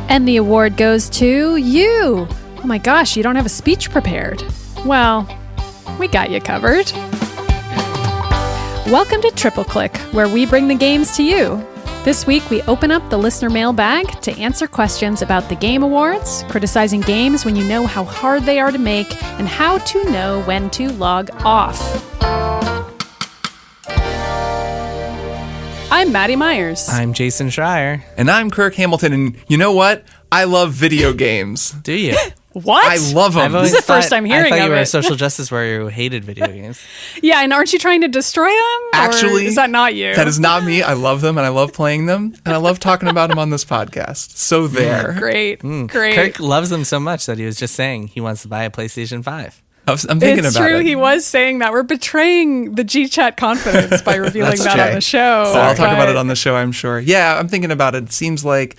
And the award goes to you. Oh my gosh, you don't have a speech prepared. Well, we got you covered. Welcome to Triple Click, where we bring the games to you. This week, we open up the listener mailbag to answer questions about the Game Awards, criticizing games when you know how hard they are to make, and how to know when to log off. I'm Maddy Myers. I'm Jason Schreier. And I'm Kirk Hamilton, and you know what? I love video games. Do you? What? I love them. This is the first time hearing I thought of you were it. a social justice warrior who hated video games. Yeah, and aren't you trying to destroy them? Actually, or is that not you? That is not me. I love them, and I love playing them, and I love talking about them on this podcast. So there. Great. Kirk loves them so much that he was just saying he wants to buy a PlayStation 5. I'm thinking it's about true. it. He was saying that. We're betraying the G-Chat confidence by revealing that on the show. So I'll talk about it on the show, I'm sure. Yeah, I'm thinking about it. It seems like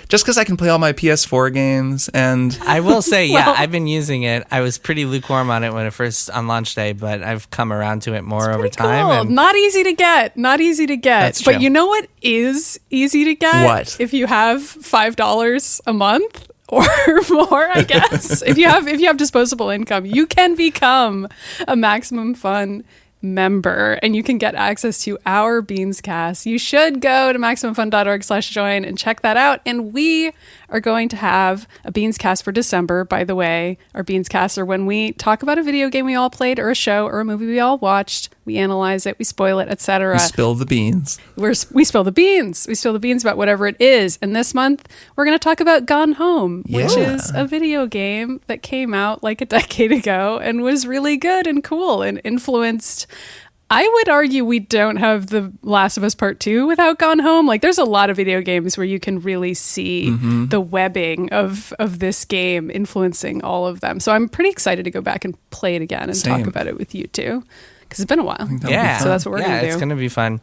just because I can play all my PS4 games and... I will say, yeah, I've been using it. I was pretty lukewarm on it when it first on launch day, but I've come around to it more over time. Cool. And Not easy to get. That's true. But you know what is easy to get? What? If you have $5 a month or more, I guess. if you have disposable income, you can become a Maximum Fun member and you can get access to our Beanscast. You should go to MaximumFun.org/join and check that out. And we are going to have a Beanscast for December, by the way. Our Beanscasts are when we talk about a video game we all played or a show or a movie we all watched. We analyze it, we spoil it, etc. We spill the beans. We spill the beans. We spill the beans about whatever it is. And this month, we're going to talk about Gone Home, which is a video game that came out like a decade ago and was really good and cool and influenced. I would argue we don't have The Last of Us Part 2 without Gone Home. Like, there's a lot of video games where you can really see the webbing of this game influencing all of them. So I'm pretty excited to go back and play it again and talk about it with you too. Because it's been a while. Yeah. So that's what we're going to do. It's going to be fun.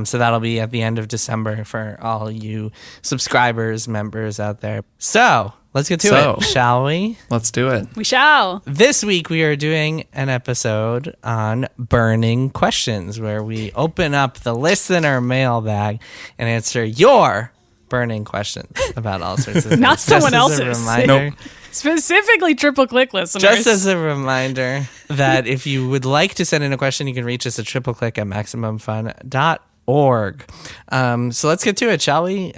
So that'll be at the end of December for all you subscribers, members out there. So let's get to it, shall we? Let's do it. We shall. This week we are doing an episode on burning questions where we open up the listener mailbag and answer your burning questions about all sorts of things. Not someone else's. Just as a reminder, Nope. Specifically Triple Click listeners. just as a reminder that if you would like to send in a question, you can reach us at tripleclick@maximumfun.org. So let's get to it, shall we?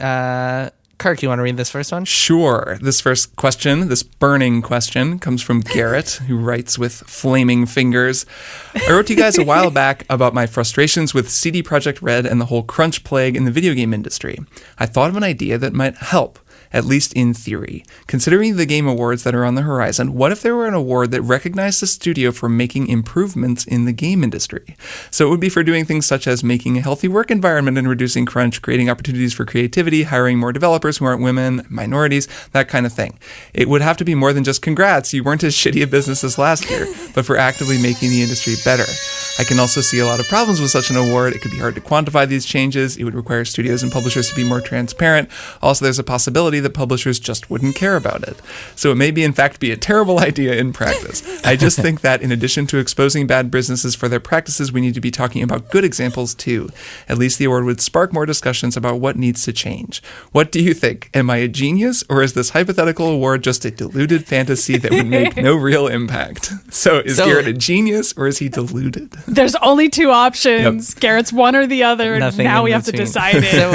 Kirk, you want to read this first one? Sure. This first question, this burning question, comes from Garrett, who writes with flaming fingers. I wrote to you guys a while back about my frustrations with CD Projekt Red and the whole crunch plague in the video game industry. I thought of an idea that might help, at least in theory. Considering the Game Awards that are on the horizon, what if there were an award that recognized the studio for making improvements in the game industry? So it would be for doing things such as making a healthy work environment and reducing crunch, creating opportunities for creativity, hiring more developers who aren't women, minorities, that kind of thing. It would have to be more than just congrats, you weren't as shitty a business as last year, but for actively making the industry better. I can also see a lot of problems with such an award. It could be hard to quantify these changes. It would require studios and publishers to be more transparent. Also, there's a possibility that publishers just wouldn't care about it. So it may be, in fact, be a terrible idea in practice. I just think that in addition to exposing bad businesses for their practices, we need to be talking about good examples too. At least the award would spark more discussions about what needs to change. What do you think? Am I a genius, or is this hypothetical award just a deluded fantasy that would make no real impact? So is Garrett a genius, or is he deluded? There's only two options. Yep. Garrett's one or the other. Nothing now in we have to between. decide it. So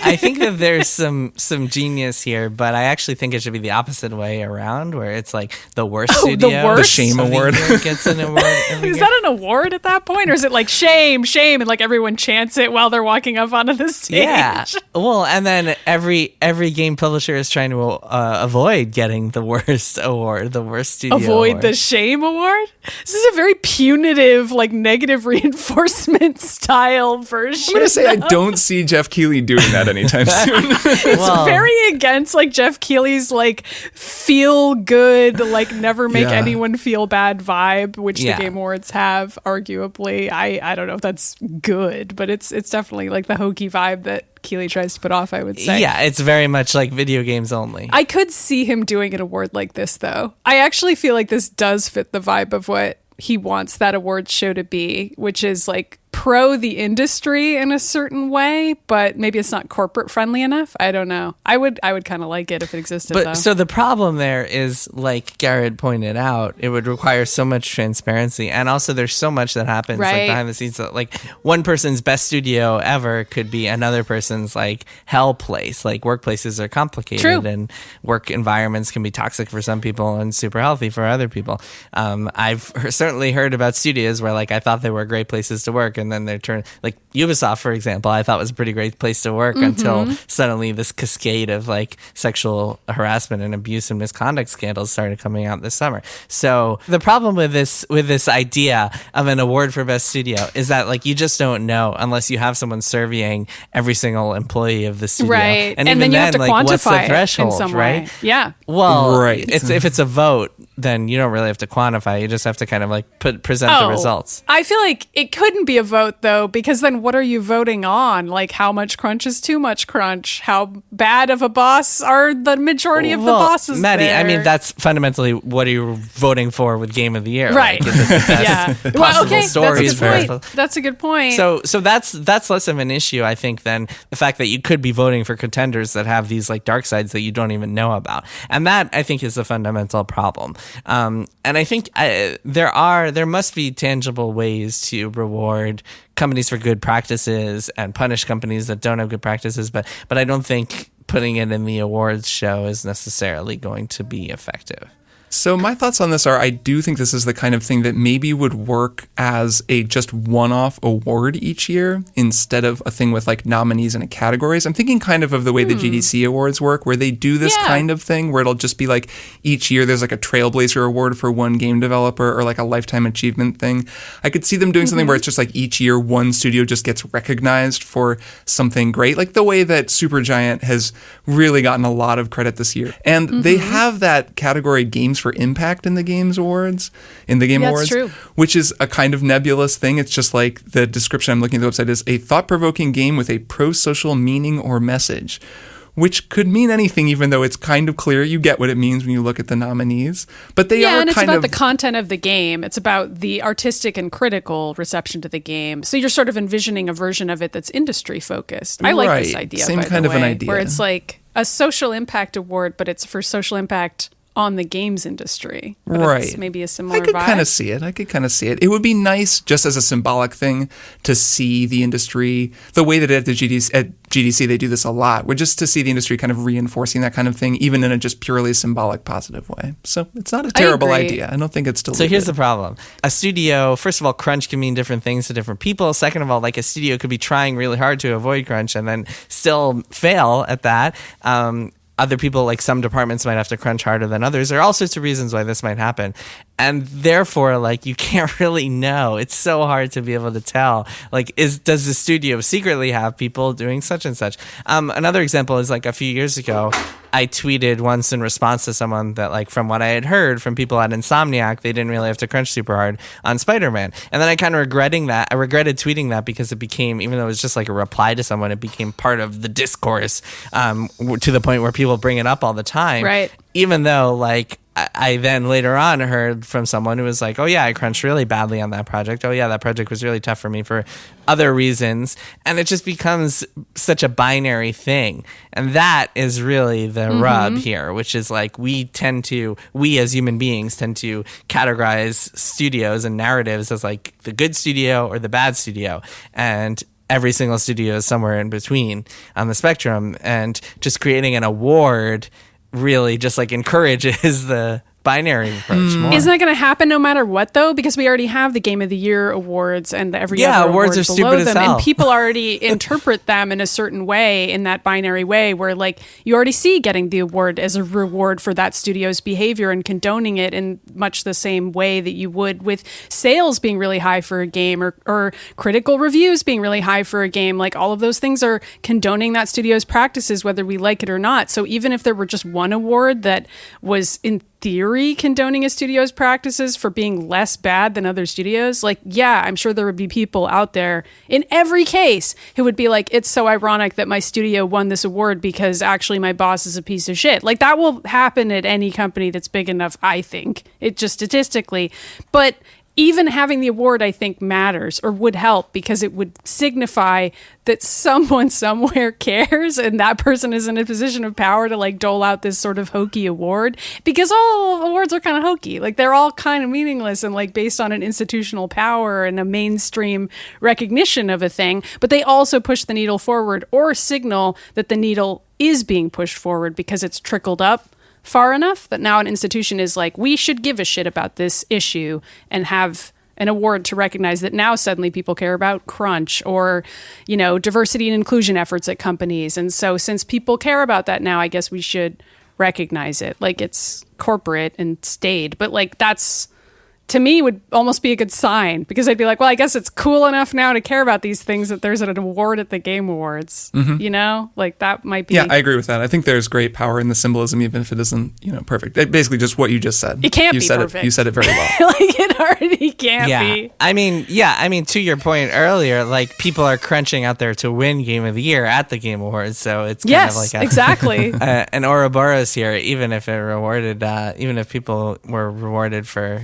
I think that there's some genius here, but I actually think it should be the opposite way around, where it's like the worst studio. the worst? The shame of the award. year gets an award every Is year. that an award at that point? Or is it like shame, shame, and like everyone chants it while they're walking up onto the stage? Yeah. Well, and then every game publisher is trying to avoid getting the worst award, the worst studio Avoid award. the shame award? This is a very punitive, like negative reinforcement style version. I'm going to say I don't see Jeff Keighley doing that anytime soon. It's Well- very against like Jeff Keighley's like feel good, like never make Yeah. anyone feel bad vibe, which Yeah. the Game Awards have, arguably. I don't know if that's good, but it's definitely like the hokey vibe that Keighley tries to put off, I would say. Yeah, it's very much like video games only. I could see him doing an award like this, though. I actually feel like this does fit the vibe of what he wants that awards show to be, which is like pro the industry in a certain way, but maybe it's not corporate friendly enough. I don't know. I would kind of like it if it existed, though. So the problem there is, like Garrett pointed out, it would require so much transparency, and also there's so much that happens like behind the scenes. That, like, one person's best studio ever could be another person's like hell place. Like, workplaces are complicated, and work environments can be toxic for some people and super healthy for other people. I've certainly heard about studios where, like, I thought they were great places to work, and then they turn, like Ubisoft, for example, I thought was a pretty great place to work until suddenly this cascade of like sexual harassment and abuse and misconduct scandals started coming out this summer. So the problem with this idea of an award for best studio is that, like, you just don't know unless you have someone surveying every single employee of the studio. Right. And then you have to like, quantify what's the it threshold, in some right? way. Yeah. Well, right. If it's a vote, then you don't really have to quantify. You just have to kind of like present the results. I feel like it couldn't be a vote, though, because then what are you voting on? Like, how much crunch is too much crunch? How bad of a boss are the majority of the bosses Maddy, there? I mean, that's fundamentally what are you voting for with Game of the Year? Right. Like, is it the best possible stories? That's a good point. So that's less of an issue, I think, than the fact that you could be voting for contenders that have these like dark sides that you don't even know about. And that, I think, is the fundamental problem. And I think there must be tangible ways to reward companies for good practices and punish companies that don't have good practices, but I don't think putting it in the awards show is necessarily going to be effective. So my thoughts on this are, I do think this is the kind of thing that maybe would work as a just one-off award each year instead of a thing with like nominees and categories. I'm thinking kind of the way the GDC awards work, where they do this kind of thing where it'll just be like each year there's like a Trailblazer award for one game developer or like a lifetime achievement thing. I could see them doing something where it's just like each year one studio just gets recognized for something great, like the way that Supergiant has really gotten a lot of credit this year. And they have that category Games for Impact in the Game Awards, true. which is a kind of nebulous thing. It's just like the description I'm looking at the website is a thought-provoking game with a pro-social meaning or message, which could mean anything, even though it's kind of clear you get what it means when you look at the nominees. But they are and it's kind about of the content of the game. It's about the artistic and critical reception to the game. So you're sort of envisioning a version of it that's industry focused. I like this idea. Same by kind the of an way, idea. where it's like a social impact award, but it's for social impact on the games industry. But it's maybe a similar I could vibe. kind of see it. It would be nice, just as a symbolic thing, to see the industry, the way that at GDC they do this a lot, we're just to see the industry kind of reinforcing that kind of thing, even in a just purely symbolic positive way. So it's not a terrible idea. I don't think it's deleted. So here's the problem. A studio, first of all, crunch can mean different things to different people. Second of all, like, a studio could be trying really hard to avoid crunch and then still fail at that. Other people, like some departments, might have to crunch harder than others. There are all sorts of reasons why this might happen. And therefore, like, you can't really know. It's so hard to be able to tell. Like, does the studio secretly have people doing such and such? Another example is, like, a few years ago, I tweeted once in response to someone that, like, from what I had heard from people at Insomniac, they didn't really have to crunch super hard on Spider-Man. And then I kind of regretted tweeting that because it became, even though it was just like a reply to someone, it became part of the discourse to the point where people bring it up all the time. Right. Even though, like, I then later on heard from someone who was like, oh yeah, I crunched really badly on that project. Oh yeah, that project was really tough for me for other reasons. And it just becomes such a binary thing. And that is really the rub here, which is like we as human beings tend to categorize studios and narratives as like the good studio or the bad studio. And every single studio is somewhere in between on the spectrum. And just creating an award really just like encourages the binary approach more. Isn't that going to happen no matter what, though? Because we already have the Game of the Year awards and every other awards award are below stupid as them, hell. and people already interpret them in a certain way, in that binary way, where like you already see getting the award as a reward for that studio's behavior and condoning it in much the same way that you would with sales being really high for a game or critical reviews being really high for a game. Like, all of those things are condoning that studio's practices, whether we like it or not. So even if there were just one award that was in theory condoning a studio's practices for being less bad than other studios, like, yeah, I'm sure there would be people out there in every case who would be like, it's so ironic that my studio won this award because actually my boss is a piece of shit. Like, that will happen at any company that's big enough, I think. It just statistically. But even having the award, I think, matters or would help because it would signify that someone somewhere cares and that person is in a position of power to like dole out this sort of hokey award, because all awards are kind of hokey. Like they're all kind of meaningless and like based on an institutional power and a mainstream recognition of a thing, but they also push the needle forward or signal that the needle is being pushed forward because it's trickled up far enough that now an institution is like, we should give a shit about this issue and have an award to recognize that now suddenly people care about crunch or, you know, diversity and inclusion efforts at companies. And so since people care about that now, I guess we should recognize it. Like it's corporate and staid, but like that's, to me, would almost be a good sign because I'd be like, well, I guess it's cool enough now to care about these things that there's an award at the Game Awards, you know, like that might be. Yeah, I agree with that. I think there's great power in the symbolism, even if it isn't, you know, perfect. Basically just what you just said. It can't you be said perfect. You said it very well. Like it already can't be. I mean, to your point earlier, like people are crunching out there to win Game of the Year at the Game Awards. So it's kind of like exactly. An Ouroboros here, even if even if people were rewarded for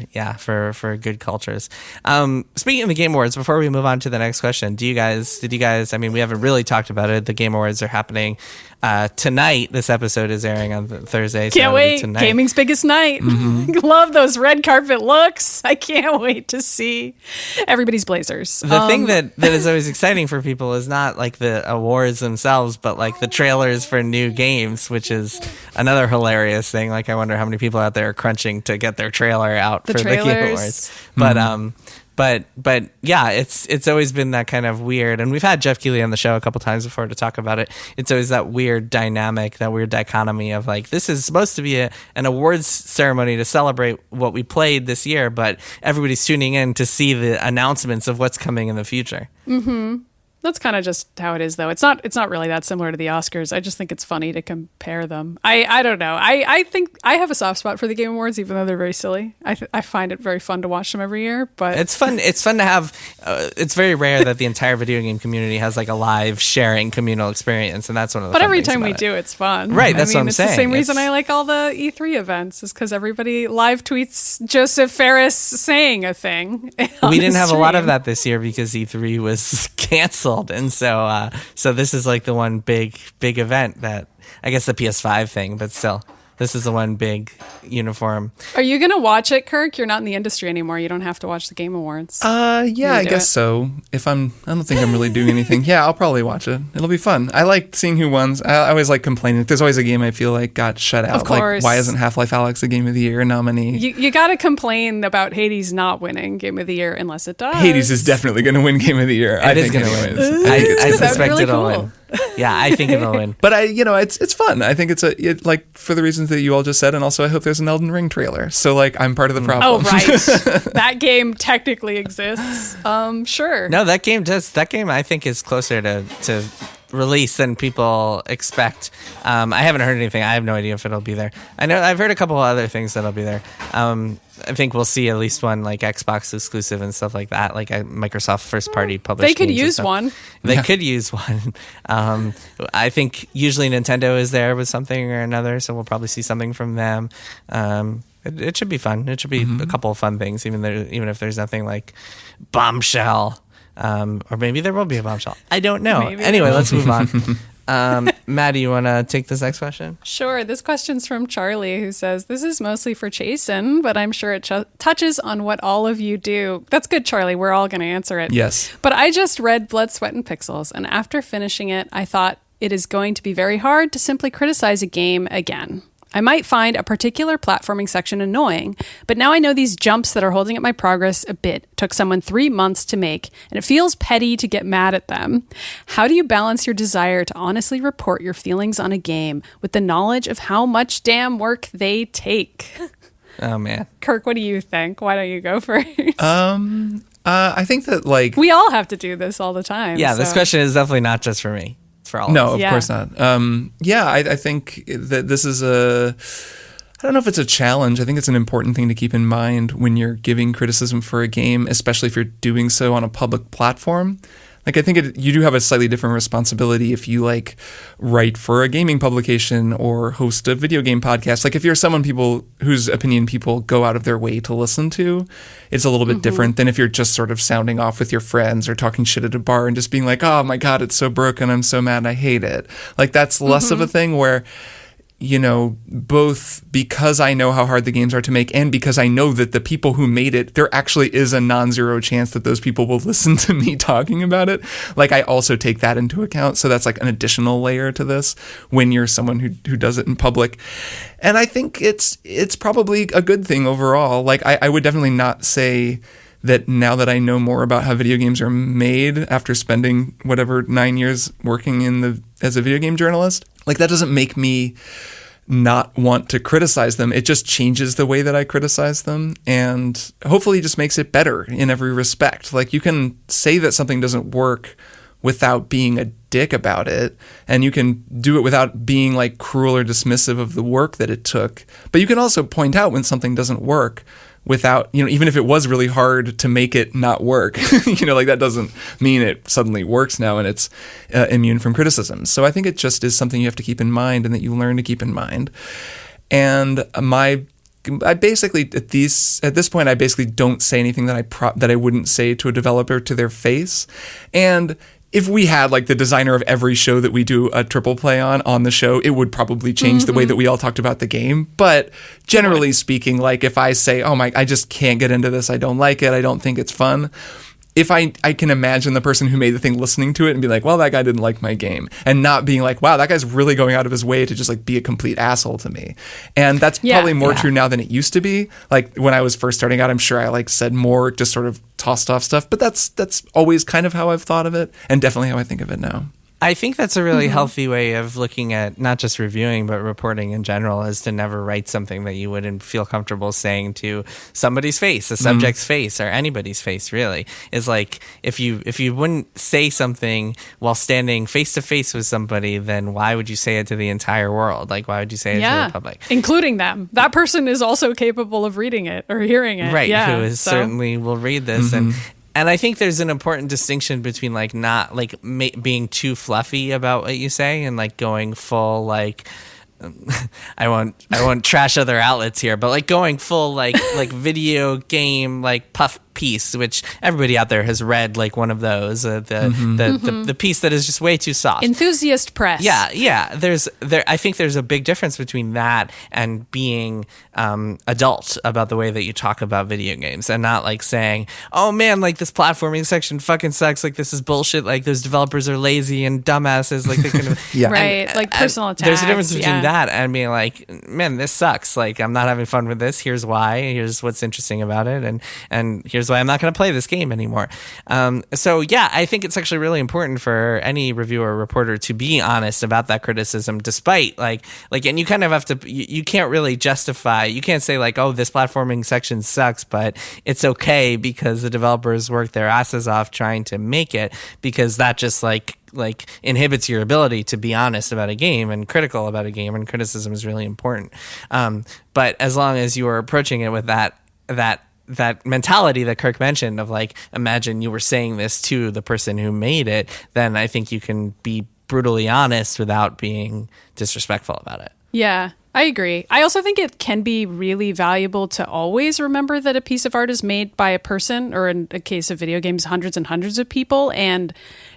good cultures. Speaking of the Game Awards, before we move on to the next question, did you guys, I mean, we haven't really talked about it. The Game Awards are happening tonight. This episode is airing on Thursday. So Can't wait. Tonight. Gaming's biggest night. Love those red carpet looks. I can't wait to see everybody's blazers. The thing that is always exciting for people is not like the awards themselves, but like the trailers for new games, which is another hilarious thing. Like I wonder how many people out there are crunching to get their trailer out for the Game Awards. But yeah, it's always been that kind of weird, and we've had Jeff Keighley on the show a couple times before to talk about it. It's always that weird dynamic, that weird dichotomy of like, this is supposed to be an awards ceremony to celebrate what we played this year, but everybody's tuning in to see the announcements of what's coming in the future. That's kind of just how it is, though. It's not really that similar to the Oscars. I just think it's funny to compare them. I don't know. I think I have a soft spot for the Game Awards, even though they're very silly. I find it very fun to watch them every year. But it's fun. It's fun to have. It's very rare that the entire video game community has like a live sharing communal experience, and that's one of the. But fun every things time about we it. do, it's fun. Right. That's what I'm it's saying. It's the same reason I like all the E3 events, is because everybody live tweets Joseph Ferris saying a thing. We didn't have a lot of that this year because E3 was canceled, and so this is like the one big event that, I guess, the PS5 thing, but still, this is the one big uniform. Are you gonna watch it, Kirk? You're not in the industry anymore. You don't have to watch the Game Awards. Yeah, I guess so. I don't think I'm really doing anything. Yeah, I'll probably watch it. It'll be fun. I like seeing who wins. I always like complaining. There's always a game I feel like got shut out. Of course. Like, why isn't Half-Life Alyx the Game of the Year nominee? You got to complain about Hades not winning Game of the Year unless it does. Hades is definitely going to win Game of the Year. I think going to win. I suspect really it'll cool. win. Yeah, I think it'll win. But it's fun. I think it's like for the reasons that you all just said, and also I hope there's an Elden Ring trailer. So like I'm part of the problem. Oh right, that game technically exists. Sure. No, that game does. That game I think is closer to release than people expect. I haven't heard anything. I have no idea if it'll be there. I know I've heard a couple of other things that'll be there. I think we'll see at least one like Xbox exclusive and stuff like that, like a Microsoft first party published. They could games and use stuff. one. They could use one. I think usually Nintendo is there with something or another, so we'll probably see something from them. It should be fun. It should be a couple of fun things, even if there's nothing like Bombshell. Or maybe there will be a Bombshell. I don't know. Maybe. Anyway, let's move on. Maddie, you want to take this next question? Sure. This question's from Charlie, who says, this is mostly for Chasen, but I'm sure it touches on what all of you do. That's good, Charlie. We're all going to answer it. Yes. But I just read Blood, Sweat, and Pixels, and after finishing it, I thought it is going to be very hard to simply criticize a game again. I might find a particular platforming section annoying, but now I know these jumps that are holding up my progress a bit took someone 3 months to make, and it feels petty to get mad at them. How do you balance your desire to honestly report your feelings on a game with the knowledge of how much damn work they take? Oh, man. Kirk, what do you think? Why don't you go first? I think that like We all have to do this all the time. Yeah, this question is definitely not just for me. It's for all of us. No, of course not. I think that this is I don't know if it's a challenge. I think it's an important thing to keep in mind when you're giving criticism for a game, especially if you're doing so on a public platform. Like, I think you do have a slightly different responsibility if you like write for a gaming publication or host a video game podcast. Like, if you're someone whose opinion people go out of their way to listen to, it's a little bit different than if you're just sort of sounding off with your friends or talking shit at a bar and just being like, oh my God, it's so broken. I'm so mad. I hate it. Like, that's less of a thing where, you know, both because I know how hard the games are to make and because I know that the people who made it, there actually is a non-zero chance that those people will listen to me talking about it. Like, I also take that into account. So that's like an additional layer to this when you're someone who does it in public. And I think it's probably a good thing overall. Like, I would definitely not say that now that I know more about how video games are made after spending whatever 9 years working as a video game journalist, like, that doesn't make me not want to criticize them. It just changes the way that I criticize them, and hopefully just makes it better in every respect. Like, you can say that something doesn't work without being a dick about it, and you can do it without being like cruel or dismissive of the work that it took. But you can also point out when something doesn't work without, you know, even if it was really hard to make it not work, you know, like, that doesn't mean it suddenly works now and it's immune from criticism. So I think it just is something you have to keep in mind and that you learn to keep in mind. And I basically at this point I basically don't say anything that I wouldn't say to a developer to their face. And if we had like the designer of every show that we do a triple play on the show, it would probably change the way that we all talked about the game. But generally speaking, like, if I say, oh my, I just can't get into this, I don't like it, I don't think it's fun, if I can imagine the person who made the thing listening to it and be like, well, that guy didn't like my game, and not being like, wow, that guy's really going out of his way to just like be a complete asshole to me. And that's probably more true now than it used to be. Like, when I was first starting out, I'm sure I like said more just sort of tossed off stuff, but that's always kind of how I've thought of it, and definitely how I think of it now. I think that's a really healthy way of looking at not just reviewing, but reporting in general, is to never write something that you wouldn't feel comfortable saying to somebody's face, a subject's face, or anybody's face, really. Is like, if you wouldn't say something while standing face to face with somebody, then why would you say it to the entire world? Like, why would you say it to the public? Including them. That person is also capable of reading it or hearing it. Right, who is certainly will read this. And I think there's an important distinction between like not like being too fluffy about what you say and like going full like I won't trash other outlets here, but like going full like video game like puff piece, which everybody out there has read, like one of those, the piece that is just way too soft. Enthusiast press. Yeah. I think there's a big difference between that and being adult about the way that you talk about video games, and not like saying, oh man, like this platforming section fucking sucks, like this is bullshit, like those developers are lazy and dumbasses, like they can right, like personal attacks. There's a difference between that and being like, man, this sucks, like I'm not having fun with this, here's why, here's what's interesting about it, and here's why I'm not going to play this game anymore. So yeah, I think it's actually really important for any reviewer or reporter to be honest about that criticism, despite like, and you kind of have to, you can't really justify, you can't say like, oh, this platforming section sucks, but it's okay because the developers worked their asses off trying to make it, because that just like inhibits your ability to be honest about a game and critical about a game, and criticism is really important. But as long as you are approaching it with that mentality that Kirk mentioned of like, imagine you were saying this to the person who made it, then I think you can be brutally honest without being disrespectful about it. Yeah, I agree. I also think it can be really valuable to always remember that a piece of art is made by a person, or in a case of video games, hundreds and hundreds of people. And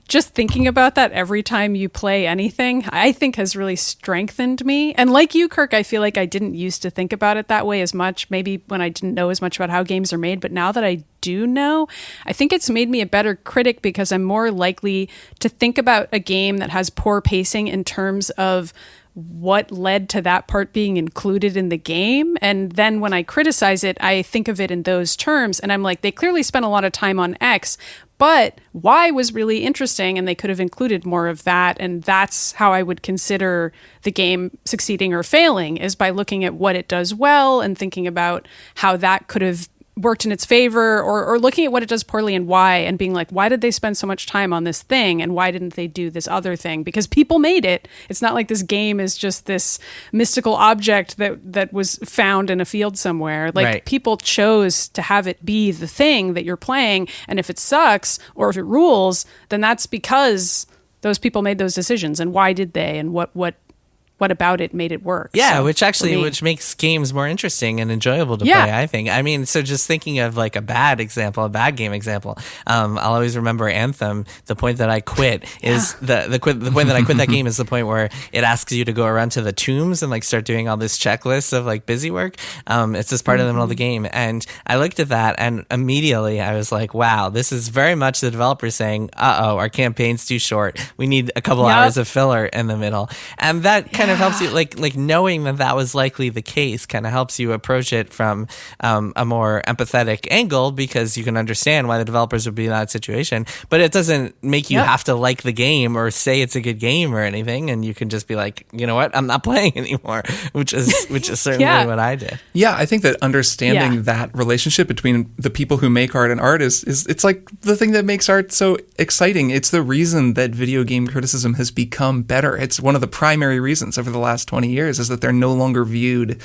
just thinking about that every time you play anything, I think has really strengthened me. And like you, Kirk, I feel like I didn't used to think about it that way as much, maybe when I didn't know as much about how games are made. But now that I do know, I think it's made me a better critic, because I'm more likely to think about a game that has poor pacing in terms of what led to that part being included in the game. And then when I criticize it, I think of it in those terms. And I'm like, they clearly spent a lot of time on X, but Y was really interesting and they could have included more of that. And that's how I would consider the game succeeding or failing, is by looking at what it does well and thinking about how that could have worked in its favor, or looking at what it does poorly and why, and being like, why did they spend so much time on this thing and why didn't they do this other thing? Because people made it. It's not like this game is just this mystical object that was found in a field somewhere. Like, right. People chose to have it be the thing that you're playing, and if it sucks or if it rules, then that's because those people made those decisions. And why did they? And what about it made it work? Yeah, So, which makes games more interesting and enjoyable to play, I think. I mean, so just thinking of like a bad game example, I'll always remember Anthem. The point that I quit is the point that I quit that game is the point where it asks you to go around to the tombs and like start doing all this checklist of like busy work. It's just part of the middle of the game. And I looked at that and immediately I was like, wow, this is very much the developer saying, our campaign's too short. We need a couple hours of filler in the middle. And that kind of helps you, like knowing that was likely the case kind of helps you approach it from a more empathetic angle, because you can understand why the developers would be in that situation, but it doesn't make you have to like the game or say it's a good game or anything, and you can just be like, you know what, I'm not playing anymore, which is certainly what I did. Yeah, I think that understanding that relationship between the people who make art and art is it's like the thing that makes art so exciting. It's the reason that video game criticism has become better. It's one of the primary reasons over the last 20 years is that they're no longer viewed,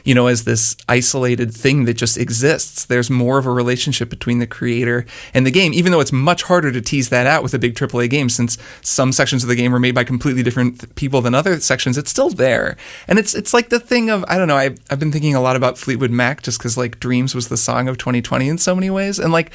as this isolated thing that just exists. There's more of a relationship between the creator and the game, even though it's much harder to tease that out with a big AAA game, since some sections of the game are made by completely different people than other sections. It's still there. And it's like the thing of, I don't know, I've been thinking a lot about Fleetwood Mac just because like Dreams was the song of 2020 in so many ways. And like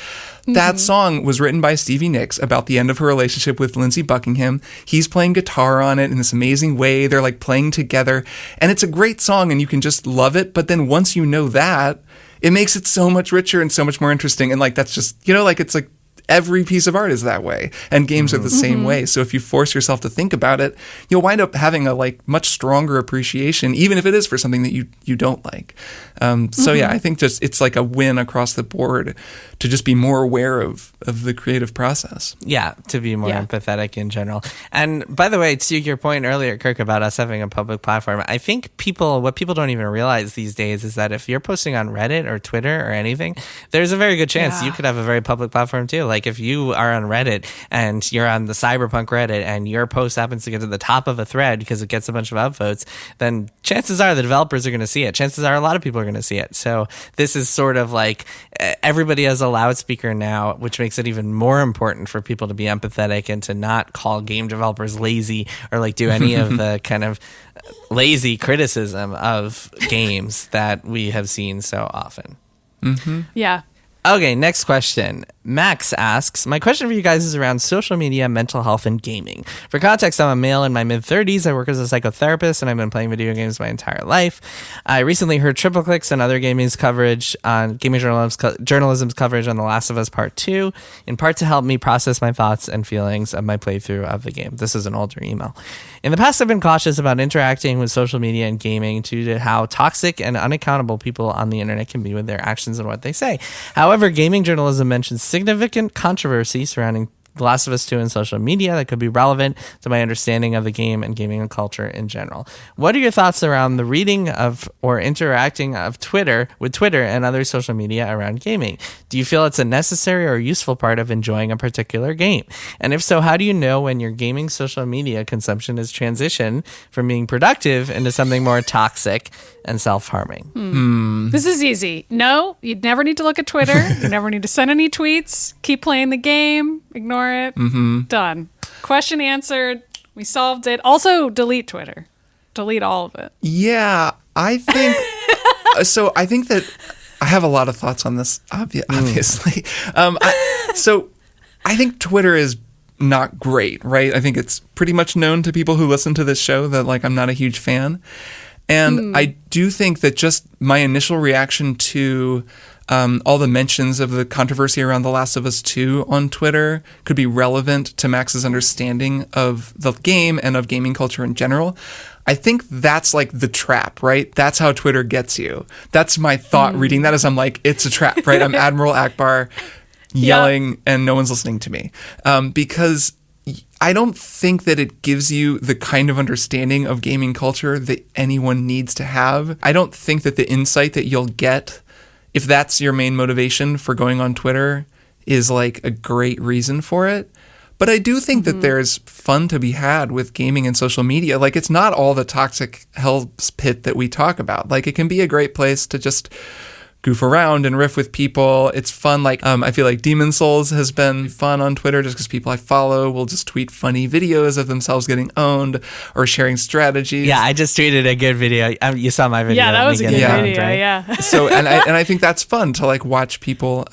that song was written by Stevie Nicks about the end of her relationship with Lindsey Buckingham. He's playing guitar on it in this amazing way. They're like playing together, and it's a great song and you can just love it. But then once you know that, it makes it so much richer and so much more interesting. And like, that's just, it's like every piece of art is that way, and games are the same way. So if you force yourself to think about it, you'll wind up having a like much stronger appreciation, even if it is for something that you don't like. So yeah, I think just it's like a win across the board to just be more aware of the creative process. Yeah, to be more empathetic in general. And by the way, to your point earlier, Kirk, about us having a public platform, I think what people don't even realize these days is that if you're posting on Reddit or Twitter or anything, there's a very good chance you could have a very public platform too. Like if you are on Reddit and you're on the Cyberpunk Reddit and your post happens to get to the top of a thread because it gets a bunch of upvotes, then chances are the developers are going to see it. Chances are a lot of people are going to see it. So this is sort of like everybody has a loudspeaker now, which makes it even more important for people to be empathetic and to not call game developers lazy or like do any of the kind of lazy criticism of games that we have seen so often. Yeah. Okay, next question. Max asks, my question for you guys is around social media, mental health, and gaming. For context, I'm a male in my mid-30s. I work as a psychotherapist, and I've been playing video games my entire life. I recently heard Triple Clicks and other gaming's coverage on gaming journalism's coverage on The Last of Us Part 2, in part to help me process my thoughts and feelings of my playthrough of the game. This is an older email. In the past, I've been cautious about interacting with social media and gaming due to how toxic and unaccountable people on the internet can be with their actions and what they say. However, gaming journalism mentions significant controversy surrounding The Last of Us 2 and social media that could be relevant to my understanding of the game and gaming and culture in general. What are your thoughts around the reading of or interacting of Twitter and other social media around gaming? Do you feel it's a necessary or useful part of enjoying a particular game? And if so, how do you know when your gaming social media consumption is transitioned from being productive into something more toxic and self-harming? This is easy. No, you'd never need to look at Twitter. You never need to send any tweets. Keep playing the game. Ignore it. Done. Question answered. We solved it. Also, delete Twitter. Delete all of it. Yeah, I think so. I think that I have a lot of thoughts on this, obviously. So I think Twitter is not great, right? I think it's pretty much known to people who listen to this show that like I'm not a huge fan. And I do think that just my initial reaction to all the mentions of the controversy around The Last of Us 2 on Twitter could be relevant to Max's understanding of the game and of gaming culture in general. I think that's like the trap, right? That's how Twitter gets you. That's my thought reading that is I'm like, it's a trap, right? I'm Admiral Akbar yelling and no one's listening to me. Because I don't think that it gives you the kind of understanding of gaming culture that anyone needs to have. I don't think that the insight that you'll get if that's your main motivation for going on Twitter, is like a great reason for it. But I do think that there's fun to be had with gaming and social media. Like, it's not all the toxic hell's pit that we talk about. Like, it can be a great place to just goof around and riff with people. It's fun. Like, I feel like Demon Souls has been fun on Twitter just because people I follow will just tweet funny videos of themselves getting owned or sharing strategies. Yeah, I just tweeted a good video. You saw my video. Yeah, that was a good video. Owned, right? Yeah. So, and I think that's fun to like watch people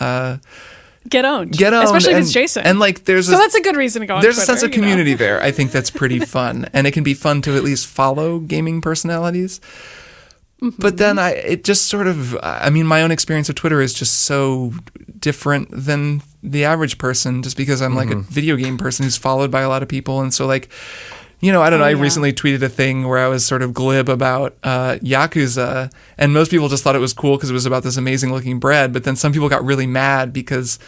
get owned, and, especially if it's Jason. And like, so that's a good reason to go on There's Twitter, a sense of community there. I think that's pretty fun, and it can be fun to at least follow gaming personalities. But then it just sort of, I mean, my own experience of Twitter is just so different than the average person, just because I'm like a video game person who's followed by a lot of people. And so like, I don't know, I recently tweeted a thing where I was sort of glib about Yakuza, and most people just thought it was cool because it was about this amazing looking bread. But then some people got really mad because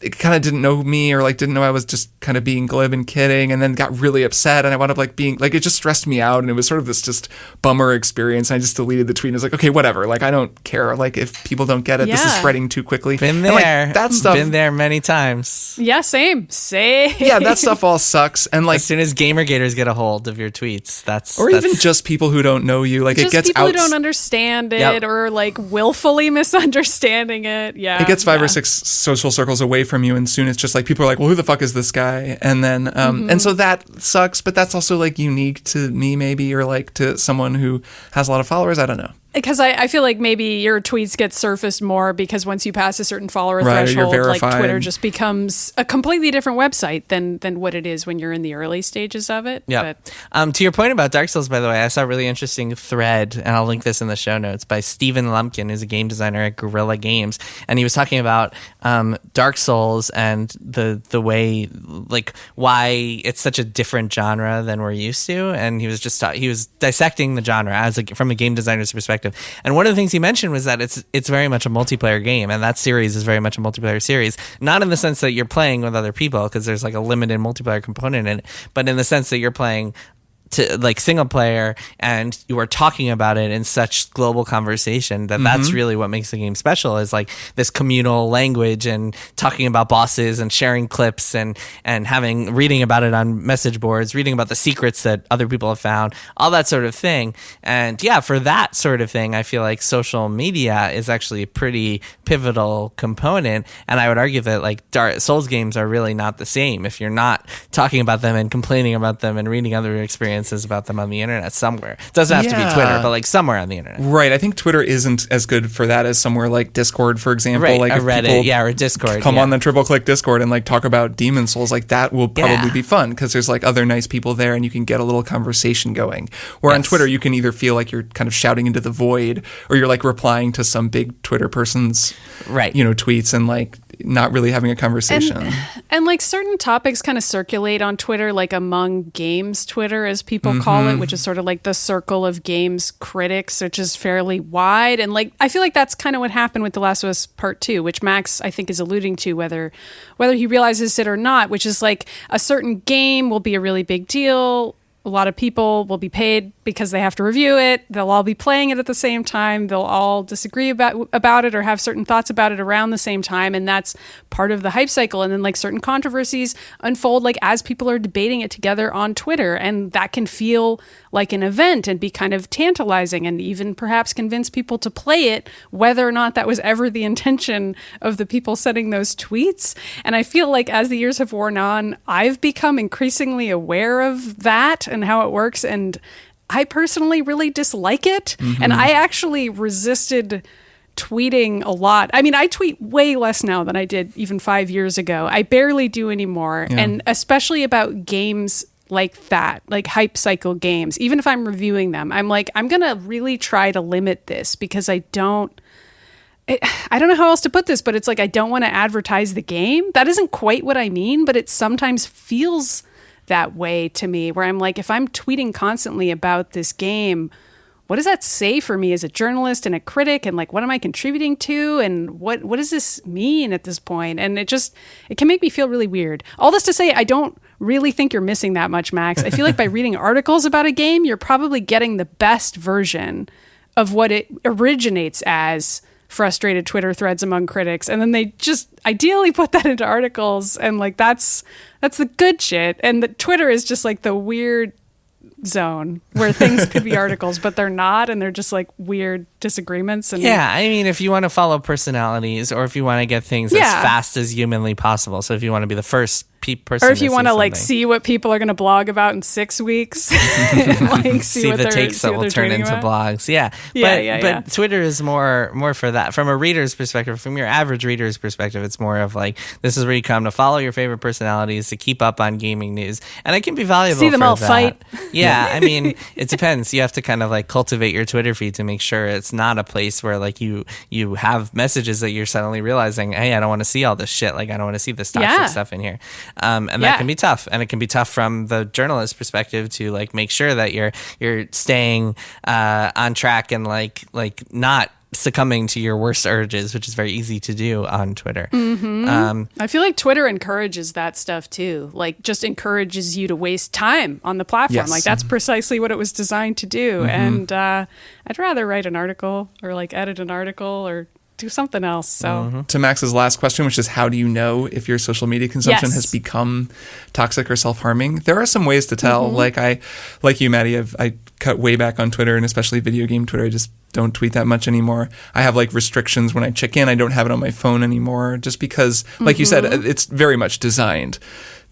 it kind of didn't know me, or like didn't know I was just kind of being glib and kidding, and then got really upset, and I wound up like being like, it just stressed me out, and it was sort of this just bummer experience. I just deleted the tweet and was like, okay, whatever, like I don't care, like if people don't get it, this is spreading too quickly. Been there. And, like, that stuff, been there many times. Yeah, same. Yeah, that stuff all sucks. And like, as soon as GamerGators get a hold of your tweets, that's even just people who don't know you, like just it gets people out. who don't understand it, or like willfully misunderstanding it. Yeah, it gets 5 or 6 social circles away from you, and soon it's just like people are like, well, who the fuck is this guy? And then and so that sucks, but that's also like unique to me maybe, or like to someone who has a lot of followers. I don't know. Because I feel like maybe your tweets get surfaced more because once you pass a certain follower threshold, like Twitter just becomes a completely different website than what it is when you're in the early stages of it. Yeah. To your point about Dark Souls, by the way, I saw a really interesting thread, and I'll link this in the show notes, by Stephen Lumpkin, who's a game designer at Guerrilla Games, and he was talking about Dark Souls and the way, like, why it's such a different genre than we're used to, and he was just he was dissecting the genre as from a game designer's perspective. And one of the things he mentioned was that it's very much a multiplayer game, and that series is very much a multiplayer series, not in the sense that you're playing with other people, because there's like a limited multiplayer component in it, but in the sense that you're playing to like single player, and you are talking about it in such global conversation that's really what makes the game special, is like this communal language and talking about bosses and sharing clips and reading about it on message boards, reading about the secrets that other people have found, all that sort of thing. And yeah, for that sort of thing, I feel like social media is actually a pretty pivotal component. And I would argue that like Dark Souls games are really not the same if you're not talking about them and complaining about them and reading other experiences about them on the internet somewhere. It doesn't have to be Twitter, but like somewhere on the internet. Right. I think Twitter isn't as good for that as somewhere like Discord, for example. Right. Like a Reddit, or Discord. Come on the triple click Discord and like talk about Demon Souls. Like that will probably be fun because there's like other nice people there and you can get a little conversation going. Where on Twitter you can either feel like you're kind of shouting into the void, or you're like replying to some big Twitter person's tweets and like not really having a conversation. And like certain topics kind of circulate on Twitter, like among games Twitter, as people call it, which is sort of like the circle of games critics, which is fairly wide. And like, I feel like that's kind of what happened with The Last of Us Part 2, which Max, I think, is alluding to, whether he realizes it or not, which is like a certain game will be a really big deal. A lot of people will be paid because they have to review it. They'll all be playing it at the same time. They'll all disagree about it or have certain thoughts about it around the same time. And that's part of the hype cycle. And then like certain controversies unfold like as people are debating it together on Twitter. And that can feel like an event and be kind of tantalizing and even perhaps convince people to play it, whether or not that was ever the intention of the people sending those tweets. And I feel like as the years have worn on, I've become increasingly aware of that and how it works, and I personally really dislike it. And I actually resisted tweeting a lot. I mean, I tweet way less now than I did even 5 years ago. I barely do anymore. And especially about games like that, like hype cycle games, even if I'm reviewing them, I'm like, I'm going to really try to limit this because I don't know how else to put this, but it's like, I don't want to advertise the game. That isn't quite what I mean, but it sometimes feels that way to me, where I'm like, if I'm tweeting constantly about this game, what does that say for me as a journalist and a critic? And like, what am I contributing to? And what does this mean at this point? And it can make me feel really weird. All this to say, I don't really think you're missing that much, Max. I feel like by reading articles about a game, you're probably getting the best version of what it originates as frustrated Twitter threads among critics, and then they just ideally put that into articles, and like that's the good shit. And the Twitter is just like the weird zone where things could be articles, but they're not, and they're just like weird disagreements. And yeah, I mean, if you want to follow personalities, or if you want to get things as fast as humanly possible, so if you want to be the first person, or if you want to like see what people are going to blog about in 6 weeks, like see the takes that will turn into blogs. But Twitter is more for that. From a reader's perspective, from your average reader's perspective, it's more of like, this is where you come to follow your favorite personalities, to keep up on gaming news, and it can be valuable. See them for all that. fight. Yeah, I mean, it depends. You have to kind of like cultivate your Twitter feed to make sure it's not a place where like you have messages that you're suddenly realizing, hey, I don't want to see all this shit. Like, I don't want to see this toxic stuff in here. And that can be tough. And it can be tough from the journalist perspective to like make sure that you're staying on track and like not succumbing to your worst urges, which is very easy to do on Twitter. I feel like Twitter encourages that stuff too. Like, just encourages you to waste time on the platform. Yes. Like, that's precisely what it was designed to do. And I'd rather write an article or like edit an article or do something else. So to Max's last question, which is how do you know if your social media consumption has become toxic or self-harming? There are some ways to tell. Like you, Maddy, I cut way back on Twitter, and especially video game Twitter. I just don't tweet that much anymore. I have like restrictions when I check in. I don't have it on my phone anymore, just because, like you said, it's very much designed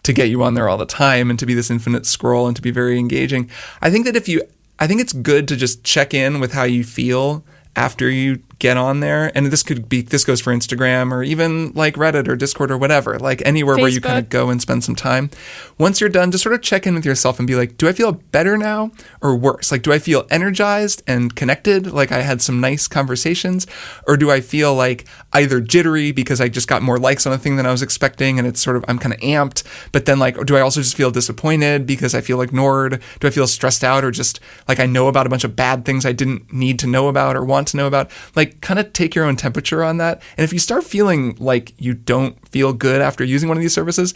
to get you on there all the time and to be this infinite scroll and to be very engaging. I think it's good to just check in with how you feel after you get on there. And this goes for Instagram or even like Reddit or Discord or whatever, like anywhere where you kind of go and spend some time. Once you're done, just sort of check in with yourself and be like, do I feel better now or worse? Like, do I feel energized and connected? Like I had some nice conversations, or do I feel like either jittery because I just got more likes on a thing than I was expecting and it's sort of, I'm kind of amped, but then like, do I also just feel disappointed because I feel ignored? Do I feel stressed out or just like I know about a bunch of bad things I didn't need to know about or want to know about? Like, kind of take your own temperature on that. And if you start feeling like you don't feel good after using one of these services,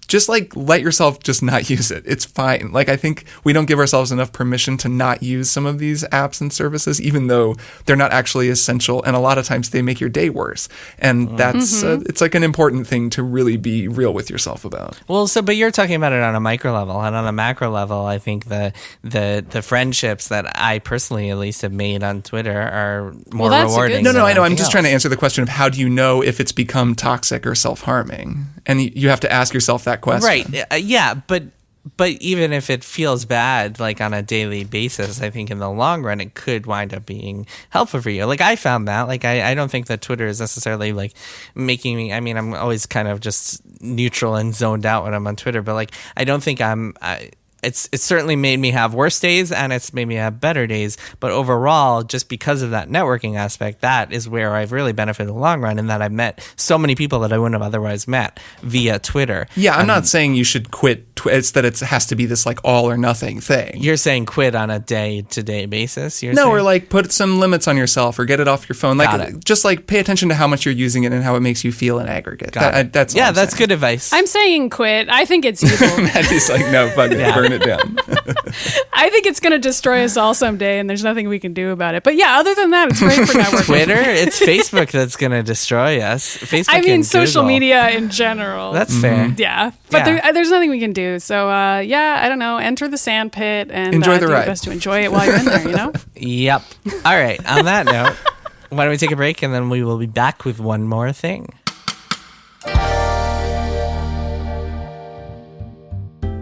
just like let yourself just not use it. It's fine. Like, I think we don't give ourselves enough permission to not use some of these apps and services, even though they're not actually essential. And a lot of times they make your day worse. And that's, it's like an important thing to really be real with yourself about. Well, but you're talking about it on a micro level, and on a macro level, I think the friendships that I personally at least have made on Twitter are more rewarding. No, I know. I'm just trying to answer the question of how do you know if it's become toxic or self-harming? And you have to ask yourself that question. Right. Yeah, but even if it feels bad, like on a daily basis, I think in the long run, it could wind up being helpful for you. Like I found that, like, I don't think that Twitter is necessarily like making me, I mean, I'm always kind of just neutral and zoned out when I'm on Twitter, but like, I don't think it's certainly made me have worse days and it's made me have better days. But overall, just because of that networking aspect, that is where I've really benefited in the long run, in that I've met so many people that I wouldn't have otherwise met via Twitter. Yeah, I'm not saying you should quit. It's that it has to be this like all or nothing thing. You're saying quit on a day-to-day basis? Or like put some limits on yourself or get it off your phone. Like just like pay attention to how much you're using it and how it makes you feel in aggregate. That's good advice. I'm saying quit. I think it's evil. Maddy's like, no, fuck it, burn it down. I think it's going to destroy us all someday, and there's nothing we can do about it. But yeah, other than that, it's great for networking. Twitter? It's Facebook that's going to destroy us. Facebook. I mean, social media in general. That's fair. Yeah, but there's nothing we can do. So I don't know. Enter the sand pit and enjoy the do ride. your best to enjoy it while you're in there. You know. Yep. All right. On that note, why don't we take a break, and then we will be back with one more thing.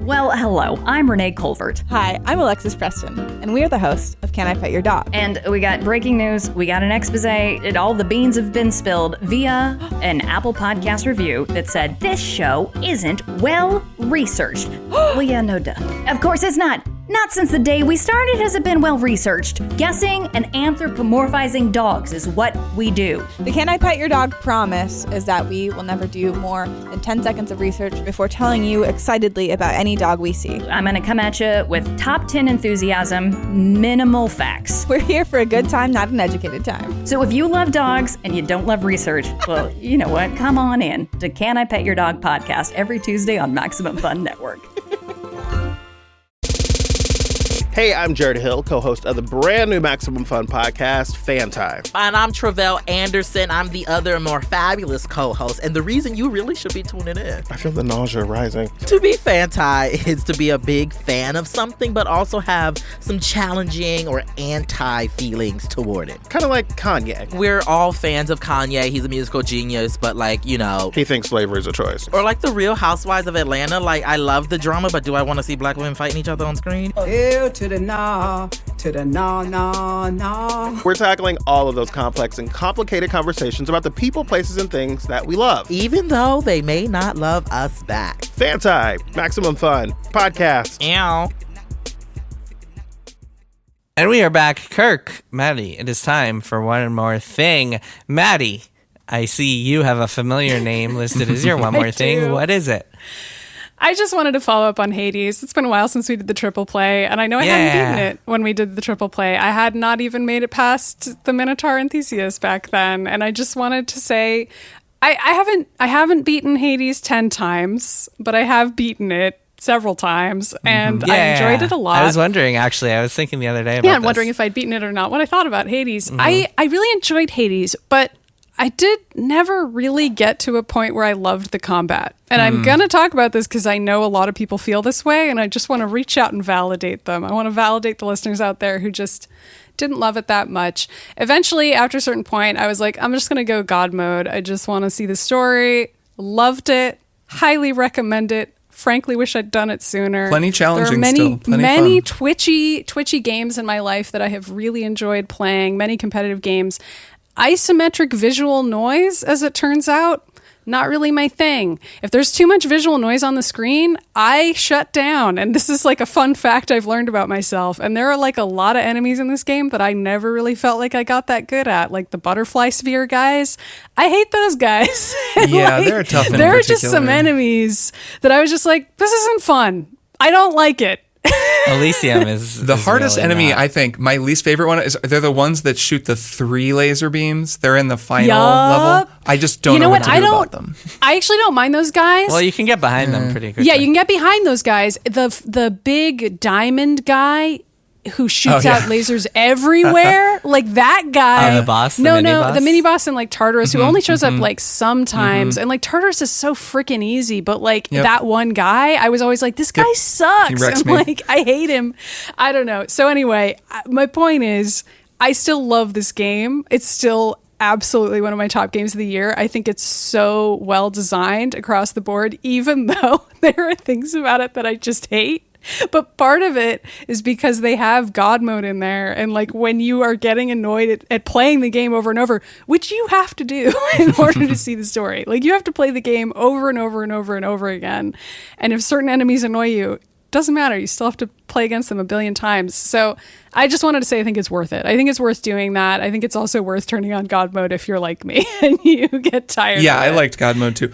Well, hello, I'm Renee Colvert. Hi, I'm Alexis Preston, and we are the hosts of Can I Pet Your Dog? And we got breaking news, we got an expose, and all the beans have been spilled via an Apple Podcast review that said this show isn't well researched. Well, yeah, no duh. Of course it's not. Not since the day we started has it been well researched. Guessing and anthropomorphizing dogs is what we do. The Can I Pet Your Dog promise is that we will never do more than 10 seconds of research before telling you excitedly about any dog we see. I'm gonna come at you with top 10 enthusiasm, minimal facts. We're here for a good time, not an educated time. So if you love dogs and you don't love research, well, you know what? Come on in to Can I Pet Your Dog podcast every Tuesday on Maximum Fun Network. Hey, I'm Jared Hill, co-host of the brand new Maximum Fun podcast, Fan Time. And I'm Travell Anderson. I'm the other more fabulous co-host, and the reason you really should be tuning in. I feel the nausea rising. To be Fan-Tie is to be a big fan of something, but also have some challenging or anti-feelings toward it. Kind of like Kanye. We're all fans of Kanye. He's a musical genius, but he thinks slavery is a choice. Or like the Real Housewives of Atlanta. Like, I love the drama, but do I want to see black women fighting each other on screen? Ew, to the nah, to the nah, nah, nah. We're tackling all of those complex and complicated conversations about the people, places, and things that we love. Even though they may not love us back. Fan Time, Maximum Fun, podcast. Ow. And we are back. Kirk, Maddy, it is time for one more thing. Maddy, I see you have a familiar name listed as your one more thing. do. What is it? I just wanted to follow up on Hades. It's been a while since we did the triple play, and I know I hadn't beaten it when we did the triple play. I had not even made it past the Minotaur and Theseus back then, and I just wanted to say I haven't beaten Hades 10 times, but I have beaten it several times, and I enjoyed it a lot. I was wondering, actually. I was thinking the other day about I'm wondering if I'd beaten it or not when I thought about Hades. I really enjoyed Hades, but I did never really get to a point where I loved the combat. And I'm going to talk about this because I know a lot of people feel this way, and I just want to reach out and validate them. I want to validate the listeners out there who just didn't love it that much. Eventually, after a certain point, I was like, I'm just going to go God mode. I just want to see the story. Loved it. Highly recommend it. Frankly, wish I'd done it sooner. Plenty challenging there are still. Plenty many fun. twitchy games in my life that I have really enjoyed playing, many competitive games. Isometric visual noise, as it turns out, not really my thing. If there's too much visual noise on the screen, I shut down. And this is like a fun fact I've learned about myself. And there are like a lot of enemies in this game that I never really felt like I got that good at. Like the butterfly sphere guys. I hate those guys. Yeah, they're tough in There are just particular. some enemies that I was just like, this isn't fun. I don't like it. Elysium is The is hardest really enemy, not. I think, my least favorite one is they're the ones that shoot the 3 laser beams. They're in the final Yup. level. I just don't You know know what? what to do about them. I actually don't mind those guys. Well, you can get behind them pretty quickly. Yeah, you can get behind those guys. The big diamond guy who shoots Oh, yeah. out lasers everywhere, like that guy. the boss, the No, mini-boss? the mini boss in like Tartarus, who only shows up Mm-hmm. like sometimes, and like Tartarus is so freaking easy. But like Yep. that one guy, I was always like, this guy sucks. He wrecks I'm me. like, I hate him. I don't know. So anyway, my point is, I still love this game. It's still absolutely one of my top games of the year. I think it's so well designed across the board, even though there are things about it that I just hate. But part of it is because they have God mode in there. And like when you are getting annoyed at playing the game over and over, which you have to do in order to see the story, like you have to play the game over and over and over and over again. And if certain enemies annoy you, doesn't matter. You still have to play against them a billion times. So I just wanted to say I think it's worth it. I think it's worth doing that. I think it's also worth turning on God mode if you're like me and you get tired Yeah, of I it. liked God mode too.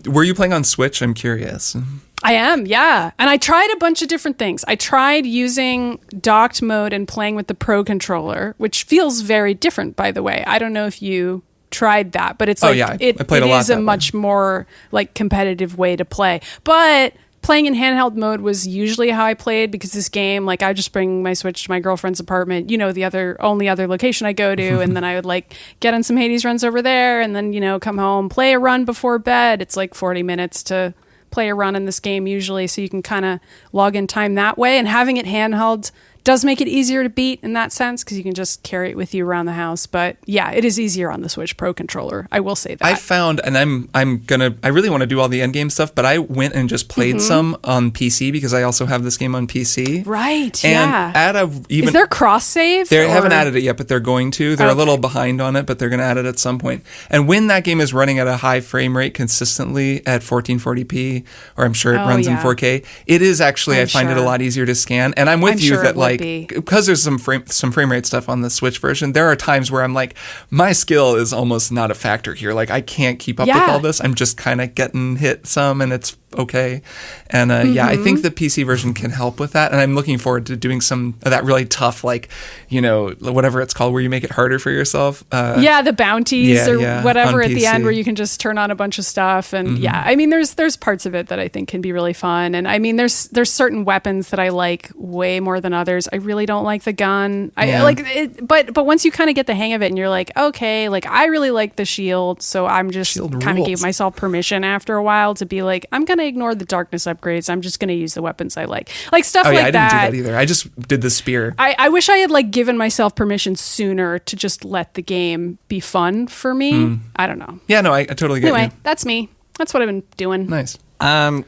Were you playing on Switch? I'm curious. I am, yeah. And I tried a bunch of different things. I tried using docked mode and playing with the Pro controller, which feels very different, by the way. I don't know if you tried that, but it's Oh, like yeah, it I played a lot is a that way. much more like competitive way to play. But playing in handheld mode was usually how I played because this game, like I just bring my Switch to my girlfriend's apartment, you know, the only other location I go to, and then I would like get on some Hades runs over there and then, you know, come home, play a run before bed. It's like 40 minutes to play a run in this game usually, so you can kind of log in time that way. And having it handheld does make it easier to beat in that sense because you can just carry it with you around the house. But yeah, it is easier on the Switch Pro controller. I will say that. I found, and I really want to do all the end game stuff, but I went and just played some on PC because I also have this game on PC. Right, And yeah. at a even Is there cross save? They haven't added it yet, but they're going to. They're a little behind on it, but they're going to add it at some point. And when that game is running at a high frame rate consistently at 1440p, or I'm sure it runs in 4K, it is actually, I find it a lot easier to scan. And I'm with I'm you sure that it would like, be. because there's some frame rate stuff on the Switch version, there are times where I'm like, my skill is almost not a factor here. Like I can't keep up with Yeah. all this. I'm just kind of getting hit some and it's okay. And yeah, I think the PC version can help with that. And I'm looking forward to doing some of that really tough, like, whatever it's called, where you make it harder for yourself. The bounties whatever at the end PC. where you can just turn on a bunch of stuff. And I mean, there's parts of it that I think can be really fun. And I mean, there's certain weapons that I like way more than others. I really don't like the gun. I like it, but once you kind of get the hang of it and you're like, okay, like I really like the shield. So I'm just kind of gave myself permission after a while to be like, I'm going to ignore the darkness upgrades. I'm just going to use the weapons I like stuff like I that. didn't do that either. I just did the spear. I wish I had like given myself permission sooner to just let the game be fun for me. I don't know. Yeah, no, I totally get you. Anyway, that's me. That's what I've been doing. Nice.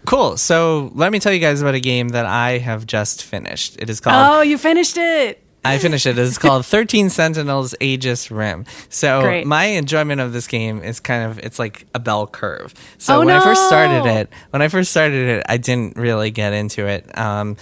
Cool. So let me tell you guys about a game that I have just finished. It is called... Oh, you finished it. I finished it. It's called 13 Sentinels Aegis Rim. So Great. my enjoyment of this game is it's like a bell curve. So when I first started it, I didn't really get into it and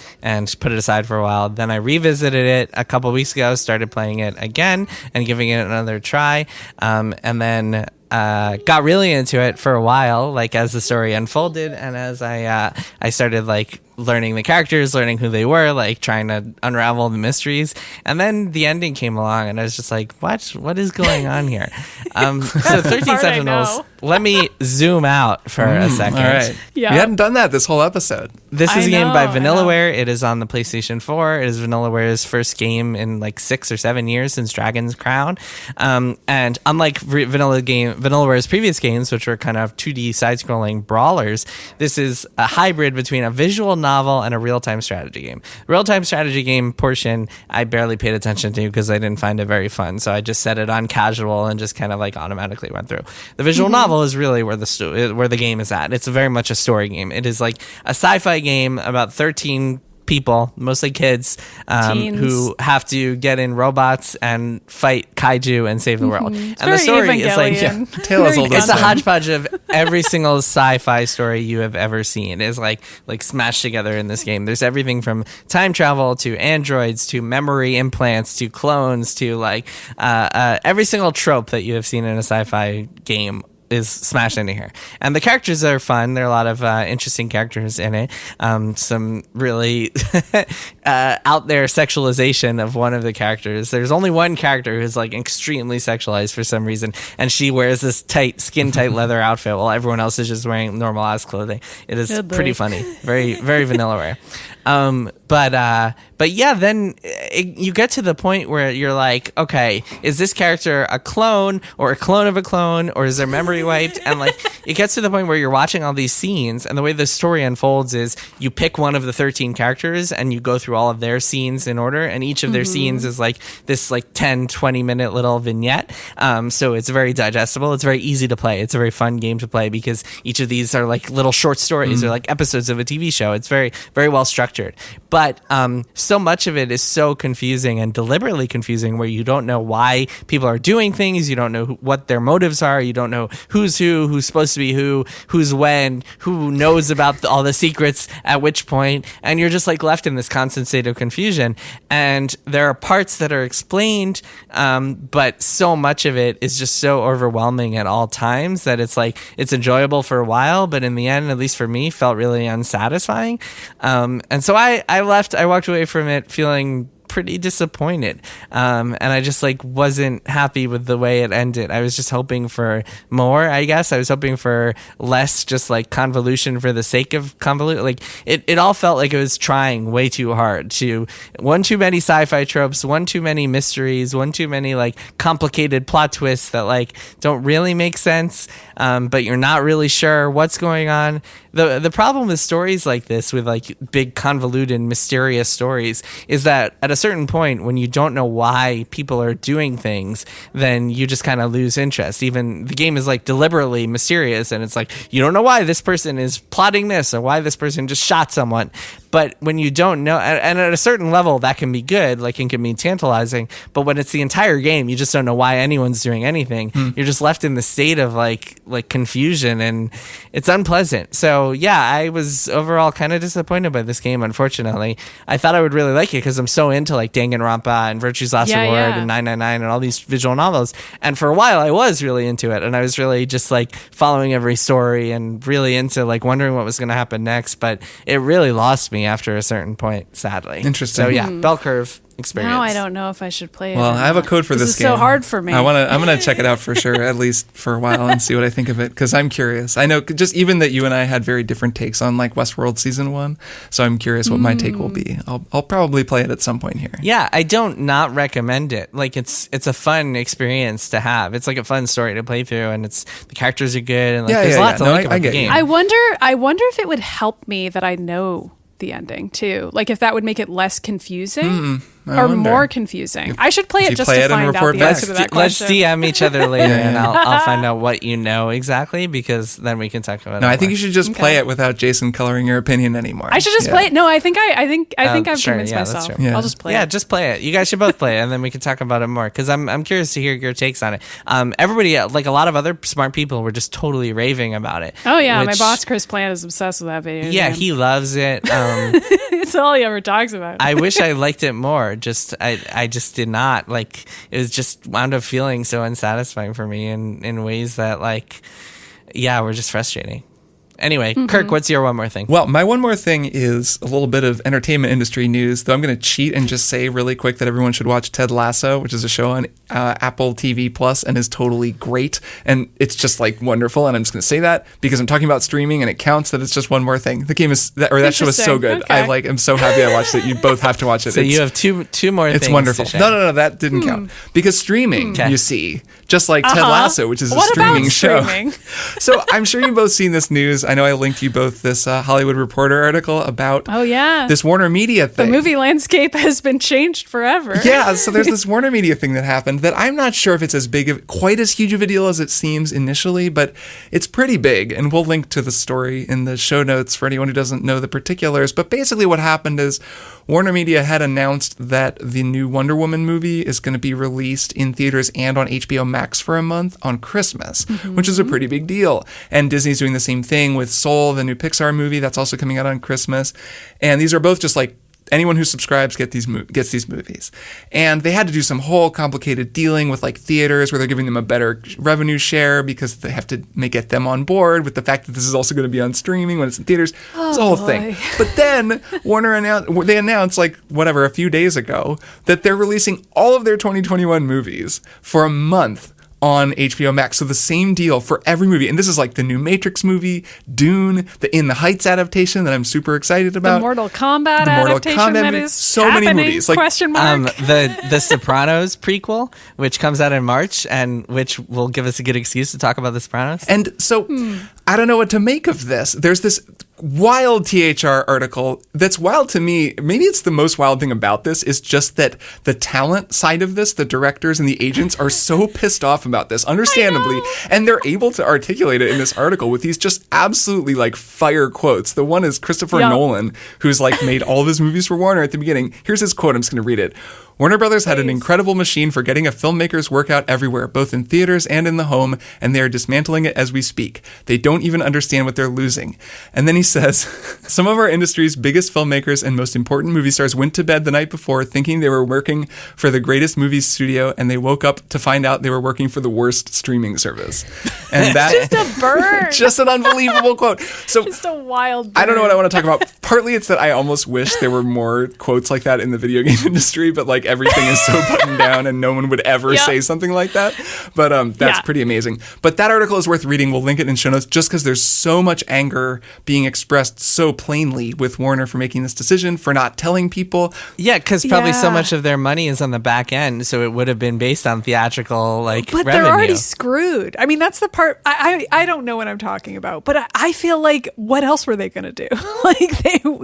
put it aside for a while. Then I revisited it a couple weeks ago, started playing it again and giving it another try. And then got really into it for a while, like as the story unfolded and as I started like learning the characters, learning who they were, like trying to unravel the mysteries. And then the ending came along and I was just like, what is going on here? So 13 Sentinels, let me zoom out for a second. All right. Yeah. We hadn't done that this whole episode. This is a game by I know. Vanillaware. It is on the PlayStation 4. It is Vanillaware's first game in like 6 or 7 years since Dragon's Crown. And unlike Vanillaware's previous games, which were kind of 2D side-scrolling brawlers, this is a hybrid between a visual novel and a real-time strategy game. The real-time strategy game portion I barely paid attention to because I didn't find it very fun. So I just set it on casual and just kind of like automatically went through. The visual novel is really where the game is at. It's very much a story game. It is like a sci-fi game about 13 people, mostly kids, who have to get in robots and fight kaiju and save the world. And the story is like Tale as old as it's a time. hodgepodge of every single sci-fi story you have ever seen. It's like smashed together in this game. There's everything from time travel to androids to memory implants to clones to like every single trope that you have seen in a sci-fi game is smashed into here. And the characters are fun. There are a lot of interesting characters in it. Some really out there sexualization of one of the characters. There's only one character who's like extremely sexualized for some reason, and she wears this skin tight leather outfit while everyone else is just wearing normal ass clothing. It is pretty funny. Very, very Vanillaware. But yeah, then you get to the point where you're like, okay, is this character a clone or a clone of a clone, or is their memory wiped? And like, it gets to the point where you're watching all these scenes, and the way the story unfolds is you pick one of the 13 characters and you go through all of their scenes in order, and each of their scenes is like this like 10-20 minute little vignette. So it's very digestible. It's very easy to play. It's a very fun game to play because each of these are like little short stories or like episodes of a TV show. It's very, very well structured. But so much of it is so confusing and deliberately confusing, where you don't know why people are doing things. You don't know what their motives are. You don't know who's who's supposed to be who's when, who knows about all the secrets at which point. And you're just like left in this constant state of confusion. And there are parts that are explained, but so much of it is just so overwhelming at all times that it's like it's enjoyable for a while, but in the end, at least for me, felt really unsatisfying. And so I walked away from it feeling pretty disappointed. And I just like wasn't happy with the way it ended. I was just hoping for more, I guess. I was hoping for less just like convolution for the sake of convolution. Like it all felt like it was trying way too hard to one too many sci-fi tropes, one too many mysteries, one too many like complicated plot twists that like don't really make sense. But you're not really sure what's going on. The problem with stories like this, with like big convoluted mysterious stories, is that at a certain point when you don't know why people are doing things, then you just kind of lose interest. Even the game is like deliberately mysterious, and it's like you don't know why this person is plotting this or why this person just shot someone, But when you don't know, and at a certain level, that can be good, like it can be tantalizing. But when it's the entire game, you just don't know why anyone's doing anything. You're just left in the state of like confusion, and it's unpleasant. So yeah, I was overall kind of disappointed by this game. Unfortunately, I thought I would really like it because I'm so into like Danganronpa and Virtue's Last Reward and 999 and all these visual novels. And for a while, I was really into it, and I was really just like following every story and really into like wondering what was going to happen next. But it really lost me after a certain point, sadly. Interesting. So yeah, bell curve experience. Now I don't know if I should play it. Well, I have a code for this game. This is so hard for me. I'm gonna check it out for sure, at least for a while, and see what I think of it, because I'm curious. I know just even that you and I had very different takes on like Westworld season 1, so I'm curious what my take will be. I'll probably play it at some point here. Yeah, I don't not recommend it. Like it's a fun experience to have. It's like a fun story to play through, and the characters are good, and like there's a lot to like about the game. I wonder if it would help me that I know the ending too. Like if that would make it less confusing or more confusing. I should play it just to find out the answer to that question. Let's DM each other later, and I'll find out what you know exactly, because then we can talk about it. No, I think you should just play it without Jason coloring your opinion anymore. I should just play it. No, I think I've convinced myself. Yeah. I'll just play it. Yeah, just play it. You guys should both play it, and then we can talk about it more, because I'm curious to hear your takes on it. Everybody, like a lot of other smart people, were just totally raving about it. Oh yeah, my boss Chris Plant is obsessed with that video. Yeah, he loves it. It's all he ever talks about. I wish I liked it more. I just did not. Like, it was just wound up feeling so unsatisfying for me in ways that, like, yeah, were just frustrating. Anyway, Kirk, what's your one more thing? Well, my one more thing is a little bit of entertainment industry news, though I'm going to cheat and just say really quick that everyone should watch Ted Lasso, which is a show on Apple TV Plus and is totally great. And it's just like wonderful. And I'm just going to say that because I'm talking about streaming and it counts that it's just one more thing. The game is, that show is so good. Okay. I'm so happy I watched it. You both have to watch it. So you have two more things. It's wonderful. No, that didn't count. Because streaming, you see, just like Ted Lasso, which is a streaming show. So I'm sure you've both seen this news. I know I linked you both this Hollywood Reporter article about this Warner Media thing. The movie landscape has been changed forever. Yeah, so there's this Warner Media thing that happened that I'm not sure if it's quite as huge of a deal as it seems initially, but it's pretty big, and we'll link to the story in the show notes for anyone who doesn't know the particulars. But basically what happened is Warner Media had announced that the new Wonder Woman movie is going to be released in theaters and on HBO Max for a month on Christmas, which is a pretty big deal. And Disney's doing the same thing with Soul, the new Pixar movie that's also coming out on Christmas. And these are both just like anyone who subscribes gets these movies. And they had to do some whole complicated dealing with like theaters where they're giving them a better revenue share because they have to get them on board with the fact that this is also going to be on streaming when it's in theaters. It's a whole thing. But then Warner announced like whatever a few days ago that they're releasing all of their 2021 movies for a month on HBO Max. So the same deal for every movie. And this is like the new Matrix movie, Dune, the In the Heights adaptation that I'm super excited about. The Mortal Kombat adaptation that is so many movies. Like, question mark. The Sopranos prequel, which comes out in March and which will give us a good excuse to talk about The Sopranos. And so I don't know what to make of this. There's this wild THR article that's wild to me. Maybe it's the most wild thing about this is just that the talent side of this, the directors and the agents are so pissed off about this, understandably, and they're able to articulate it in this article with these just absolutely like fire quotes. The one is Christopher Nolan, who's like made all of his movies for Warner at the beginning. Here's his quote. I'm just going to read it. Warner Brothers had an incredible machine for getting a filmmaker's work out everywhere, both in theaters and in the home, and they are dismantling it as we speak. They don't even understand what they're losing. And then he says, some of our industry's biggest filmmakers and most important movie stars went to bed the night before thinking they were working for the greatest movie studio, and they woke up to find out they were working for the worst streaming service. And that just a bird. Just an unbelievable quote. So just a wild bird. I don't know what I want to talk about. Partly it's that I almost wish there were more quotes like that in the video game industry, but like everything is so buttoned down and no one would ever say something like that. But that's pretty amazing. But that article is worth reading. We'll link it in show notes just because there's so much anger being expressed so plainly with Warner for making this decision, for not telling people. Yeah, because probably so much of their money is on the back end, so it would have been based on theatrical but revenue. They're already screwed. I mean, that's the part. I don't know what I'm talking about, but I feel like what else were they going to do?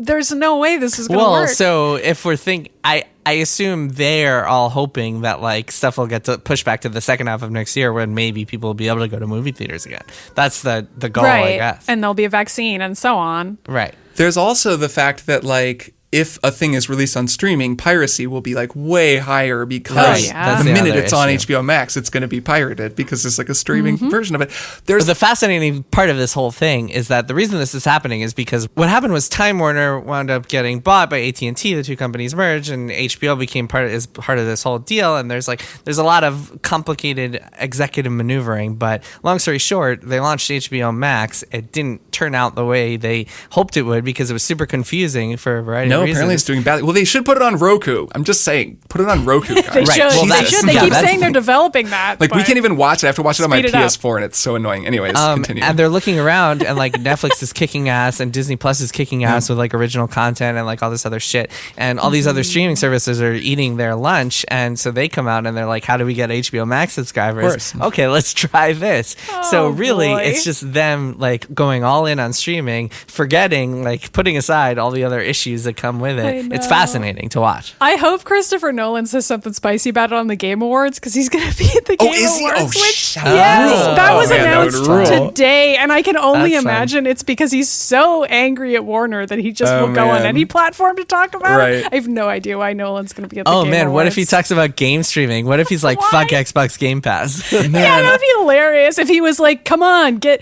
There's no way this is going to work. Well, so if we're thinking, I assume they're all hoping that like stuff will get to push back to the second half of next year when maybe people will be able to go to movie theaters again. That's the goal, I guess. And there'll be a vaccine and so on. Right. There's also the fact that like if a thing is released on streaming, piracy will be like way higher because That's the the minute other it's on issue. HBO Max, it's going to be pirated because there's like a streaming version of it. There's The fascinating part of this whole thing is that the reason this is happening is because what happened was Time Warner wound up getting bought by AT&T. The two companies merged, and HBO became part of this whole deal. And there's a lot of complicated executive maneuvering. But long story short, they launched HBO Max. It didn't turn out the way they hoped it would because it was super confusing for a variety of reasons. apparently it's doing badly. Well, they should put it on Roku. I'm just saying, put it on Roku, guys. They Right. should. Well, They that's- should. They yeah, keep that's- saying they're developing that. Like, we but- can't even watch it. I have to watch it on my Speed it up. PS4, and it's so annoying. Anyways, continue. And they're looking around, and like Netflix is kicking ass, and Disney Plus is kicking ass with like original content and like all this other shit, and all these other streaming services are eating their lunch, and so they come out and they're like, "How do we get HBO Max subscribers? course. Okay, let's try this." So really, boy. it's just them like going all in on streaming, forgetting like putting aside all the other issues that come with I it. It's know. fascinating to watch. I hope Christopher Nolan says something spicy about it on the Game Awards because he's going to be at the Oh, Game is he? Awards. Oh, which, shit. yes, that Oh, was man, that would announced rule. today, and I can only That's fun. imagine it's because he's so angry at Warner that he just Oh, will go on man. any platform to talk about Right. it. I have no idea why Nolan's going to be at the Oh Game man, what if Awards. he talks about game streaming? What if he's like, Why? "Fuck Xbox Game Pass"? Yeah, that would be hilarious if he was like, "Come on, get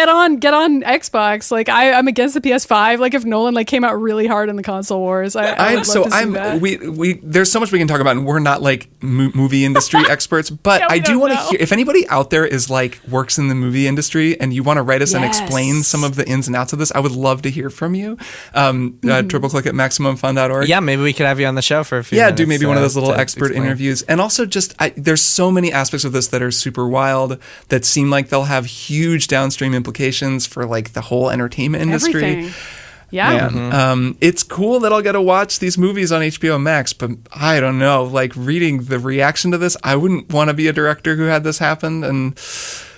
on Xbox." Like I'm against the PS5. Like if Nolan like came out really hard in the console wars, I would love to see that. We there's so much we can talk about, and we're not like movie industry experts, but Yeah, we I do don't want to know. hear if anybody out there is like works in the movie industry and you want to write us and explain Yes. some of the ins and outs of this. I would love to hear from you. Triple-click at MaximumFun.org. Yeah, maybe we could have you on the show for a few Yeah, minutes. do maybe one of those little to expert explain. interviews. And also just, there's so many aspects of this that are super wild that seem like they'll have huge downstream implications for like the whole entertainment industry. Everything. Yeah. Man, it's cool that I'll get to watch these movies on HBO Max, but I don't know, like reading the reaction to this, I wouldn't want to be a director who had this happen. And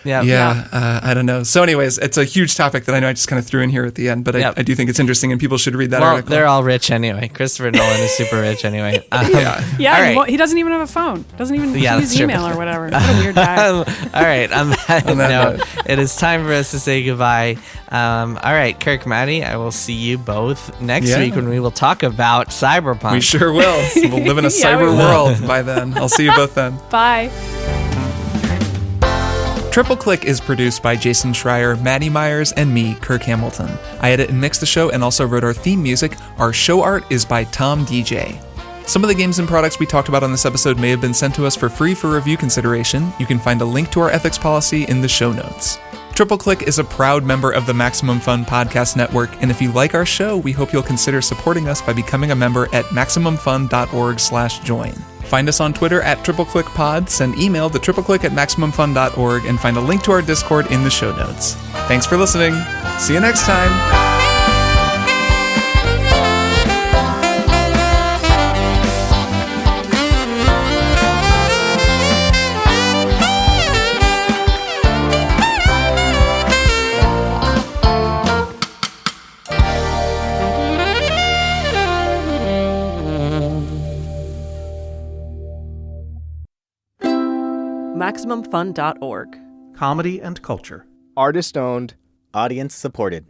I don't know. So anyways, it's a huge topic that I know I just kind of threw in here at the end, but Yep. I do think it's interesting and people should read that Well, article. they're all rich anyway. Christopher Nolan is super rich anyway. Yeah. Yeah, All he right. won't- he doesn't even have a phone. Doesn't even Yeah, use that's true. email or whatever. What a weird guy. All right, on that On that note, note. it is time for us to say goodbye. All right, Kirk, Maddy, I will see you both next Yeah. week when we will talk about Cyberpunk. We sure will. We'll live in a Yeah, we cyber will. world by then. I'll see you both then. Bye. Triple Click is produced by Jason Schreier, Maddie Myers, and me, Kirk Hamilton. I edit and mix the show and also wrote our theme music. Our show art is by Tom DJ. Some of the games and products we talked about on this episode may have been sent to us for free for review consideration. You can find a link to our ethics policy in the show notes. Triple Click is a proud member of the Maximum Fun Podcast Network, and if you like our show, we hope you'll consider supporting us by becoming a member at MaximumFun.org/join. Find us on Twitter at TripleClickPod, send email to tripleclick@MaximumFun.org, and find a link to our Discord in the show notes. Thanks for listening. See you next time. MaximumFun.org. Comedy and culture. Artist owned. Audience supported.